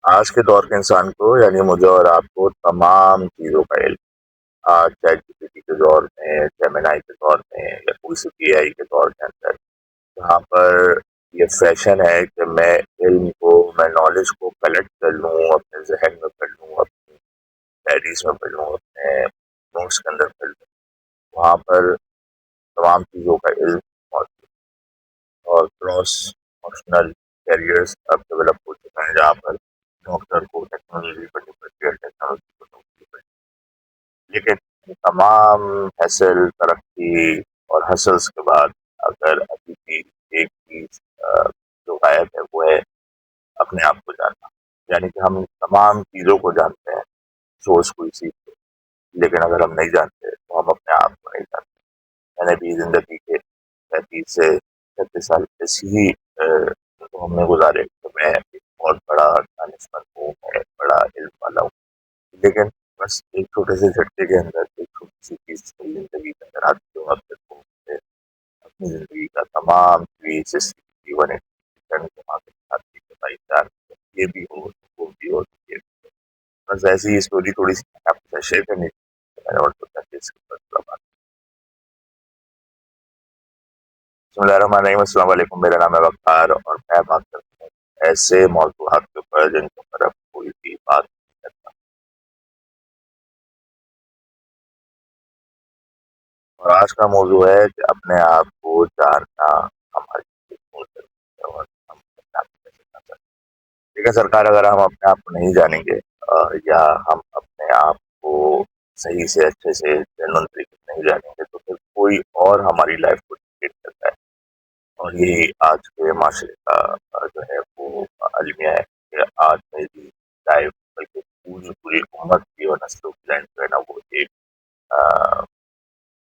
آج کے دور کے انسان کو یعنی مجھے اور آپ کو تمام چیزوں کا علم، آج چیٹ جی پی ٹی کے دور میں، جیمنائی کے دور میں، یا کوئی سی پی آئی کے دور کے اندر، جہاں پر یہ فیشن ہے کہ میں علم کو، میں نالج کو کلیکٹ کر لوں، اپنے ذہن میں کر لوں، اپنی ڈائریز میں پڑھ لوں، اپنے نوٹس کے اندر پڑھ لوں، وہاں پر تمام چیزوں کا علم موجود ہے۔ اور کراس فنکشنل کیریئرس اب ڈیولپ ہو چکے ہیں، جہاں پر ڈاکٹر کو ٹیکنالوجی کرنی پڑتی ہے، ٹیکنالوجی کو نوکری پڑتی ہے، لیکن یہ تمام حاصل ترقی اور حسلس کے بعد اگر ابھی بھی ایک چیز جو غائب ہے وہ ہے اپنے آپ کو جاننا۔ یعنی کہ ہم تمام چیزوں کو جانتے ہیں، سورس کوئی سیکھ، لیکن اگر ہم نہیں جانتے تو ہم اپنے آپ کو نہیں جانتے۔ میں نے بھی زندگی کے 35 سے 36 سال ایسی ہی ہم نے گزارے تو میں ایک بہت بڑا دانشمند ہوں، میں بڑا علم والا ہوں، لیکن بس ایک چھوٹے سے جھٹکے کے اندر ایک چھوٹی سی چیز میری زندگی کے اندر آتی ہوں، اب تک کو مجھے اپنی زندگی کا تمام 360 کے بھائی جان یہ بھی ہو، وہ بھی ہو، یہ بھی ہو۔ بس ایسی ہی اسٹوری تھوڑی سی آپ کے ساتھ شیئر کرنی تھی، میں نے اور سوچا کہ اس کے اوپر تھوڑا بات۔ بسم اللہ الرحمن الرحیم، السلام علیکم، میرا نام ہے وقار اور میں بات کرتا ہوں ایسے موضوعات کے اوپر جن کے اوپر اب کوئی بھی بات نہیں کرتا۔ اور آج کا موضوع ہے کہ اپنے آپ کو جاننا ہماری لیے بہت ضروری ہے، اور ہم اپنے آپ کو کیسے جان سکتے ہیں۔ ٹھیک ہے سرکار، اگر ہم اپنے آپ کو نہیں جانیں گے یا ہم اپنے آپ کو صحیح سے اچھے سے جنرل طریقے سے نہیں جانیں گے تو پھر کوئی اور ہماری لائف کو ڈکٹیٹ کرتا ہے۔ اور یہی آج کے معاشرے کا جو ہے وہ المیہ ہے کہ آج میری لائف بلکہ پوری پوری امت کی اور نسلوں کی لائف جو ہے نا وہ ایک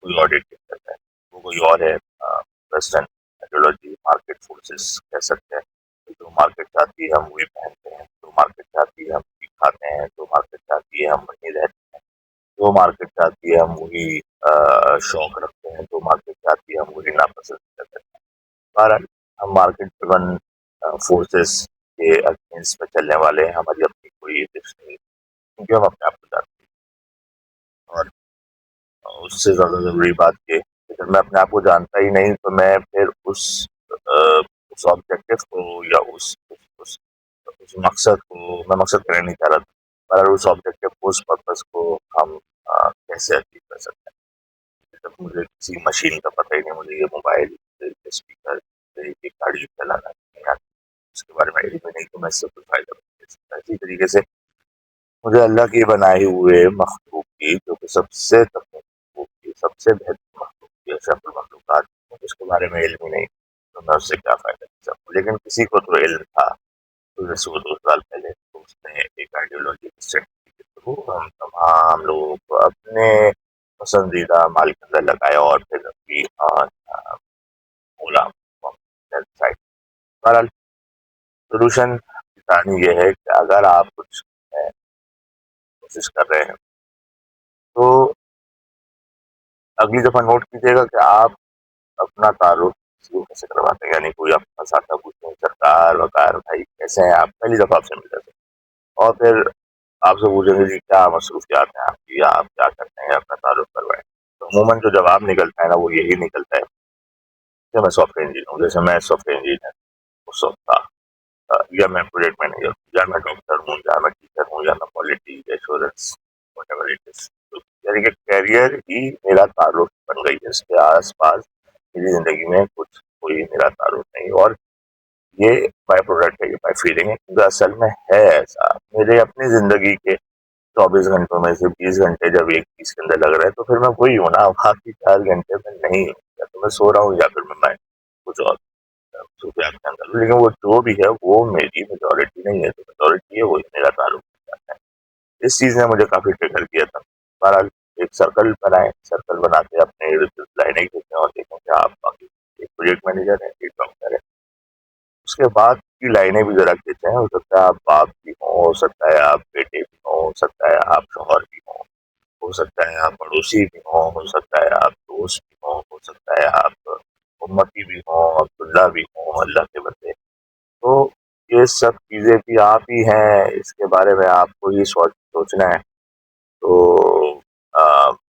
کوئی اور ڈکٹیٹ کرتا ہے، وہ کوئی اور ہے۔ ویسٹرن آئیڈیالوجی، مارکیٹ فورسز کہہ سکتے ہیں، جو مارکیٹ چاہتی ہے ہم وہی پہنتے ہیں، جو مارکیٹ چاہتی ہے ہم وہی کھاتے ہیں، جو مارکیٹ چاہتی ہے ہم وہی رہتے ہیں، جو مارکیٹ چاہتی ہے ہم وہی شوق رکھتے ہیں، جو مارکیٹ چاہتی ہے ہم وہی ناپسند کرتے ہیں۔ بہرحال ہم مارکیٹ ڈرون فورسز کے اگینسٹ میں چلنے والے ہیں، ہماری اپنی کوئی رسک نہیں، کیونکہ ہم اپنے آپ کو جانتے ہیں۔ اور اس سے زیادہ ضروری بات یہ کہ جب میں اپنے آپ کو جانتا ہی نہیں تو میں پھر اس آبجیکٹو کو یا اس مقصد کو، میں مقصد کرنے نہیں چاہ رہا تھا، پر اس آبجیکٹو کو، اس پرپز کو ہم کیسے اچیو کر سکتے ہیں۔ جب مجھے کسی مشین کا پتہ ہی نہیں، مجھے یہ موبائل، اسپیکر، یہ گاڑی چلانا نہیں آتی، اس کے بارے میں علم نہیں، تو میں اس سے کوئی فائدہ نہیں لے سکتا۔ اسی طریقے سے مجھے اللہ کی بنائی ہوئے مخلوق کی، جو کہ سب سے مخلوق کی سب سے بہتر مخلوق کی، اشرف المخلوقات، اس کے بارے میں علم ہی نہیں، تو میں اس سے کیا فائدہ لے سکتا۔ لیکن کسی کو تو علم تھا، جیسے وہ 2 سال پہلے تو اس نے ایک آئیڈیالوجی اسٹریٹجی کے تھرو ہم تمام لوگوں کو اپنے پسندیدہ مال کے اندر لگایا اور پھر ابھی غلام سائٹ۔ بہرحال سولوشن کی کہانی یہ ہے کہ اگر آپ کچھ کوشش کر رہے ہیں تو اگلی دفعہ نوٹ کیجیے گا کہ آپ اپنا تعارف کسی کو کیسے کرواتے ہیں۔ یعنی کوئی آپ کا ساتھ پوچھیں، سرکار وقار بھائی کیسے ہیں آپ، پہلی دفعہ آپ سے مل جاتے ہیں، اور پھر آپ سے پوچھیں گے جی کیا مصروفیات ہیں آپ کی، یا آپ کیا کرتے ہیں، اپنا تعارف کروائیں، تو عموماً جو جواب نکلتا ہے نا وہ یہی نکلتا ہے کہ میں سافٹ ویئر انجینئر ہوں، جیسے میں سافٹ ویئر انجینئر اس وقت تھا، یا میں پروجیکٹ مینیجر ہوں، یا میں ڈاکٹر ہوں، یا میں ٹیچر ہوں، یا میں کوالٹی ایشورنس یعنی کہ کیریئر ہی میرا تعارف بن گئی ہے، اس کے آس پاس میری زندگی میں کچھ کوئی میرا تعارف نہیں۔ اور یہ بائی پروڈکٹ ہے، یہ بائی فیلنگ ہے، کیونکہ اصل میں ہے ایسا میرے اپنی زندگی کے 24 گھنٹوں میں سے 20 گھنٹے جب ایک چیز کے اندر لگ رہا ہے تو پھر میں وہی ہوں نا، باقی 4 گھنٹے میں نہیں ہوں، یا تو میں سو رہا ہوں یا پھر میں کچھ اور صوفیات کے اندر، لیکن وہ جو بھی ہے وہ میری میجورٹی نہیں ہے، جو میجورٹی ہے وہی میرا تعارف بن جاتا ہے۔ اس چیز نے مجھے کافی ٹریگر کیا تھا۔ بہرحال ایک سرکل بنائیں، سرکل بنا کے اپنے ارد گرد لائنیں کھینچیں اور دیکھیں کہ آپ باقی ایک پروجیکٹ مینیجر ہیں، ایک ڈاکٹر ہے، اس کے بعد کی لائنیں بھی ذرا کھینچیں۔ ہو سکتا ہے آپ باپ بھی ہوں، ہو سکتا ہے آپ بیٹے بھی ہوں، ہو سکتا ہے آپ شوہر بھی ہوں، ہو سکتا ہے آپ پڑوسی بھی ہوں، ہو سکتا ہے آپ دوست بھی ہوں، ہو سکتا ہے آپ امتی بھی ہوں، عبداللہ بھی ہوں، اللہ کے بندے۔ تو یہ سب چیزیں بھی آپ ہی ہیں، اس کے بارے میں آپ کو ہی سوچنا ہے. تو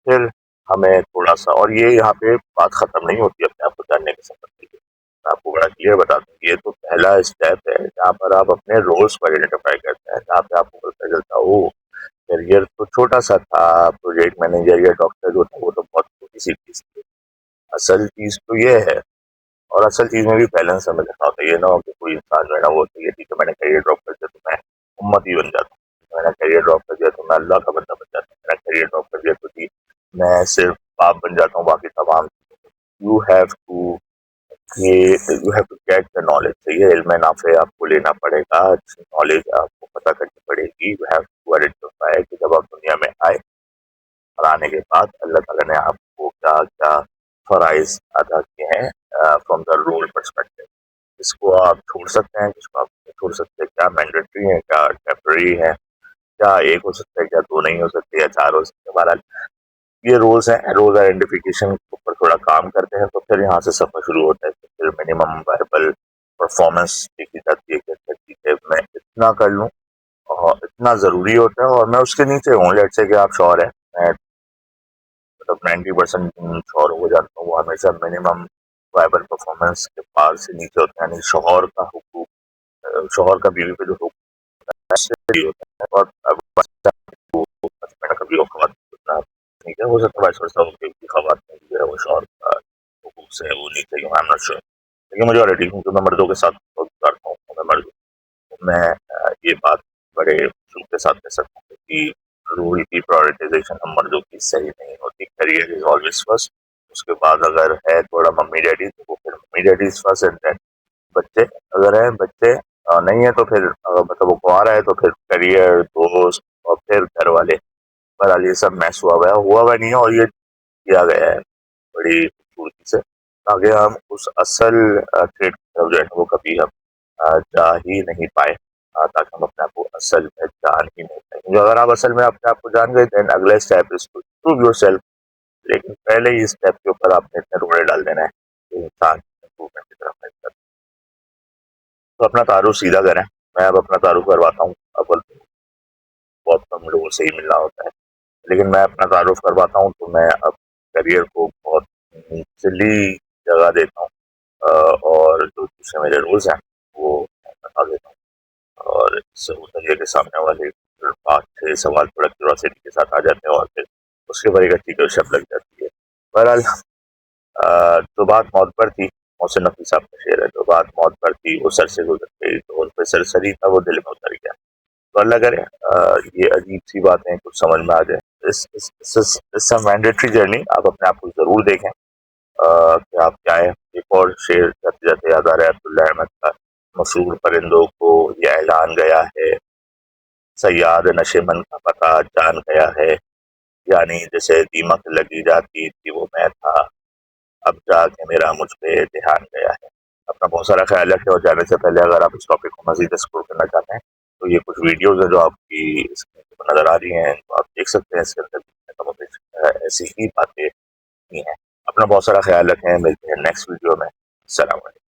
پھر ہمیں تھوڑا سا، اور یہ یہاں پہ بات ختم نہیں ہوتی اپنے آپ کو جاننے کے سفر کے لیے. میں آپ کو بڑا کلیئر بتا دوں، یہ تو پہلا اسٹیپ ہے جہاں پر آپ اپنے رولس کو آئیڈینٹیفائی کرتے ہیں، جہاں پہ آپ کو پتہ چلتا ہو کیریئر تو چھوٹا سا تھا، پروجیکٹ مینیجر یا ڈاکٹر جو تھا وہ تو بہت چھوٹی سی چیز تھی. اصل چیز تو یہ ہے، اور اصل چیز میں بھی بیلنس ہمیں رکھنا ہوتا ہے. یہ نہ ہو کہ کوئی انسان جو ہے نا وہ یہ ٹھیک ہے میں نے کیریئر ڈراپ کر دیا تو میں امت ہی بن جاتا ہوں، میں نے کیریئر ڈراپ کر دیا تو میں اللہ کا بندہ بن جاتا ہوں، میں نے کیریئر ڈراپ کر دیا تو جی میں صرف باپ بن جاتا ہوں، باقی تمام you have to you have to get the knowledge. صحیح ہے، علم نافع آپ کو لینا پڑے گا، اچھی نالج آپ کو پتہ کرنی پڑے گی. یو ہیو ٹو آئیڈینٹیفائی کہ جب آپ دنیا میں آئے اور آنے کے بعد اللہ تعالیٰ نے آپ کو کیا کیا فرائض ادا کیے ہیں فرام دا رول پرسپیکٹو. اس کو آپ چھوڑ سکتے ہیں، جس کو آپ نہیں چھوڑ سکتے. کیا مینڈیٹری ہے، کیا ٹیمپرری ہے، کیا ایک ہو سکتا ہے، کیا دو نہیں ہو سکتے، یا چار ہو سکتے. بہرحال یہ رولز ہیں، رول آئیڈینٹیفیکیشن کے اوپر تھوڑا کام کرتے ہیں تو پھر یہاں سے سفر شروع ہوتا ہے. پھر منیمم وائبل پرفارمنس دیکھی جاتی ہے کہ اچھا ٹھیک ہے میں اتنا کر لوں اور اتنا ضروری ہوتا ہے، اور میں اس کے نیچے ہوں. لیٹ سے کہ آپ شور ہے، میں مطلب 90% شور ہو جاتا ہوں، وہ ہمیشہ منیمم وائبل پرفارمنس کے پار سے نیچے ہوتا ہے. یعنی شوہر کا حقوق، شوہر کا بیوی پہ جو حقوق ہوتا ہے، اور کبھی اوقات ٹھیک ہے، ہو سکتا ہے وائس ورسا ہو کہ خواتین جو ہے وہ شوہر کا حقوق سے وہ نہیں چاہیے. آئی ایم ناٹ شیور، لیکن میجورٹی کیونکہ میں مردوں کے ساتھ بہت کرتا ہوں، میں مرد ہوں، میں یہ بات بڑے شوق کے ساتھ کہہ سکتا ہوں کہ رول کی پرائورٹائزیشن ہم مردوں کی صحیح نہیں ہوتی. کیریئر از آلویز فرسٹ، اس کے بعد اگر ہے تھوڑا ممی ڈیڈی تو وہ پھر mummy daddy is first, and then بچے. اگر ہیں بچے نہیں ہے تو پھر مطلب وہ کوارا ہے تو پھر کیریئر، دوست، اور پھر گھر والے. بہرحال یہ سب میس ہوا نہیں ہے، اور یہ کیا گیا ہے بڑی خوبصورتی سے تاکہ ہم اس اصل ٹریڈ جو ہے وہ کبھی ہم جا ہی نہیں پائے، تاکہ ہم اپنے آپ کو اصل میں جان ہی نہیں پائیں. کیونکہ اگر آپ اصل میں اپنے آپ کو جان گئے دین اگلا step is to prove yourself. لیکن پہلے ہی اسٹیپ کے اوپر آپ نے اتنے روڑے ڈال دینا ہے کہ انسان امپروومنٹ کی طرف نہیں کرتا. تو اپنا تعارف سیدھا کریں. میں اب اپنا تعارف کرواتا ہوں. اول بہت کم لوگوں سے ہی ملنا ہوتا ہے، لیکن میں اپنا تعارف کرواتا ہوں تو میں اب کریئر کو بہت نیچلی جگہ دیتا ہوں، اور جو دوسرے میرے رولز ہیں وہ میں بتا دیتا ہوں. اور اس سے ہوتا ہے کہ سامنے والے 5-6 سوال تھوڑا کیوریاسٹی کے ساتھ آ جاتے ہیں، اور پھر اس کے اوپر ایک اچھی شب لگ جاتی ہے. بہرحال جو بات موت پر تھی، محسن نقوی صاحب کا شعر ہے، جو بات موت پر تھی وہ سر سے گزر گئی، تو ان پہ سرسری تھا وہ دل میں اتر گیا. تو اللہ کرے یہ عجیب سی باتیں کچھ سمجھ میں آ جائیں. اس مینڈیٹری جرنی آپ اپنے آپ کو ضرور دیکھیں کہ آپ کیا ہے. ایک اور شعر جاتے جاتے یاد آ رہا ہے عبداللہ احمد کا، مشہور پرندوں کو یہ اعلان گیا ہے، سیاد نشمن کا پتہ جان گیا ہے. یعنی جیسے دیمک لگی جاتی تھی وہ میں تھا، اب جا کے میرا مجھ پہ دھیان گیا ہے. اپنا بہت سارا خیال رکھیں، اور جانے سے پہلے اگر آپ اس ٹاپک کو مزید ایکسپلور کرنا چاہتے ہیں تو یہ کچھ ویڈیوز ہیں جو آپ کی اسکرین پر نظر آ رہی ہیں، تو آپ دیکھ سکتے ہیں. اس کے اندر ایسی ہی باتیں ہیں. اپنا بہت سارا خیال رکھیں، ملتے ہیں نیکسٹ ویڈیو میں. السلام علیکم.